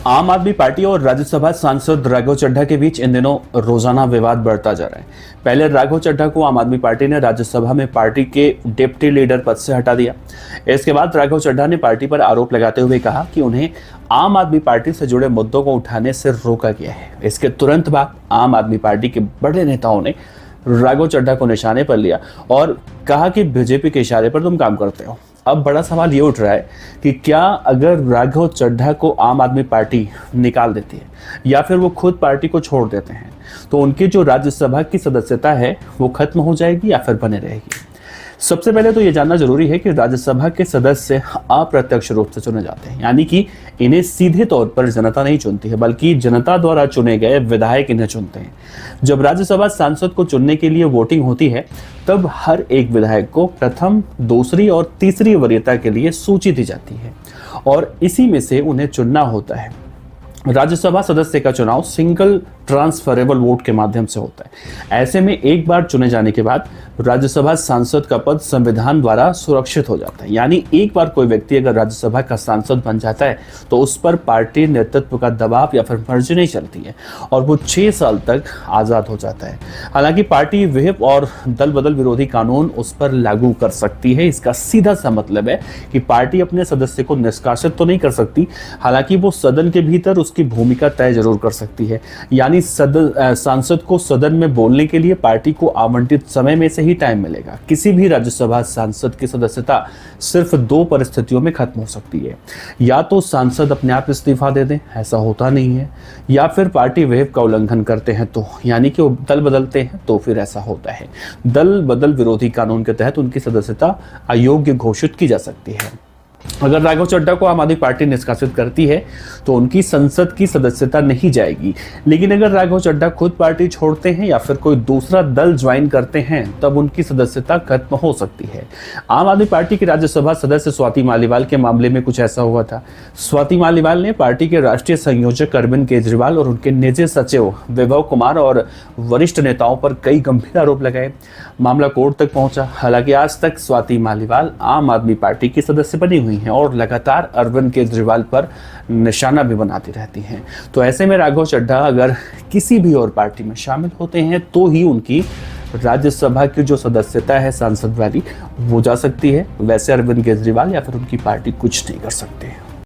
आम आदमी पार्टी और राज्यसभा सांसद राघव चड्ढा के बीच इन दिनों रोजाना विवाद बढ़ता जा रहा है। पहले राघव चड्ढा को आम आदमी पार्टी ने राज्यसभा में पार्टी के डिप्टी लीडर पद से हटा दिया। इसके बाद राघव चड्ढा ने पार्टी पर आरोप लगाते हुए कहा कि उन्हें आम आदमी पार्टी से जुड़े मुद्दों को उठाने से रोका गया है। इसके तुरंत बाद आम आदमी पार्टी के बड़े नेताओं ने राघव चड्ढा को निशाने पर लिया और कहा कि बीजेपी के इशारे पर तुम काम करते हो। अब बड़ा सवाल ये उठ रहा है कि क्या अगर राघव चड्ढा को आम आदमी पार्टी निकाल देती है या फिर वो खुद पार्टी को छोड़ देते हैं तो उनकी जो राज्यसभा की सदस्यता है वो खत्म हो जाएगी या फिर बने रहेगी। सबसे पहले तो ये जानना जरूरी है कि राज्यसभा के सदस्य अप्रत्यक्ष रूप से चुने जाते हैं, यानी कि इन्हें सीधे तौर पर जनता नहीं चुनती है बल्कि जनता द्वारा चुने गए विधायक इन्हें चुनते हैं। जब राज्यसभा सांसद को चुनने के लिए वोटिंग होती है तब हर एक विधायक को प्रथम, दूसरी और तीसरी वरीयता के लिए सूची दी जाती है और इसी में से उन्हें चुनना होता है। राज्यसभा सदस्य का चुनाव सिंगल ट्रांसफरेबल वोट के माध्यम से होता है। ऐसे में एक बार चुने जाने के बाद राज्यसभा सांसद का पद संविधान द्वारा सुरक्षित हो जाता है, यानी एक बार कोई व्यक्ति अगर राज्यसभा का सांसद बन जाता है तो उस पर पार्टी नेतृत्व का दबाव या फिर मर्जी नहीं चलती है और वो 6 साल तक आजाद हो जाता है। हालांकि पार्टी व्हिप और दल बदल विरोधी कानून उस पर लागू कर सकती है। इसका सीधा सा मतलब है कि पार्टी अपने सदस्य को निष्कासित तो नहीं कर सकती, हालांकि वो सदन के भीतर उसकी भूमिका तय जरूर कर सकती है। यानी सांसद को सदन में बोलने के लिए पार्टी को आवंटित समय में से ही टाइम मिलेगा। किसी भी राज्यसभा सांसद की सदस्यता सिर्फ 2 परिस्थितियों में खत्म हो सकती है, या तो सांसद अपने आप इस्तीफा दे दें, ऐसा होता नहीं है, या फिर पार्टी व्हिप का उल्लंघन करते हैं तो यानी कि वो दल बदलते हैं तो फिर ऐसा होता है। दल बदल विरोधी कानून के तहत उनकी सदस्यता अयोग्य घोषित की जा सकती है। अगर राघव चड्ढा को आम आदमी पार्टी निष्कासित करती है तो उनकी संसद की सदस्यता नहीं जाएगी, लेकिन अगर राघव चड्ढा खुद पार्टी छोड़ते हैं या फिर कोई दूसरा दल ज्वाइन करते हैं तब उनकी सदस्यता खत्म हो सकती है। आम आदमी पार्टी के राज्यसभा सदस्य स्वाति मालीवाल के मामले में कुछ ऐसा हुआ था। स्वाति मालीवाल ने पार्टी के राष्ट्रीय संयोजक अरविंद केजरीवाल और उनके निजी सचिव विभव कुमार और वरिष्ठ नेताओं पर कई गंभीर आरोप लगाए। मामला कोर्ट तक पहुंचा। हालांकि आज तक स्वाति मालीवाल आम आदमी पार्टी की सदस्य बनी हुई हैं और लगातार अरविंद केजरीवाल पर निशाना भी बनाती रहती हैं। तो ऐसे में राघव चड्ढा अगर किसी भी और पार्टी में शामिल होते हैं तो ही उनकी राज्यसभा की जो सदस्यता है सांसद वाली वो जा सकती है। वैसे अरविंद केजरीवाल या फिर उनकी पार्टी कुछ नहीं कर सकते।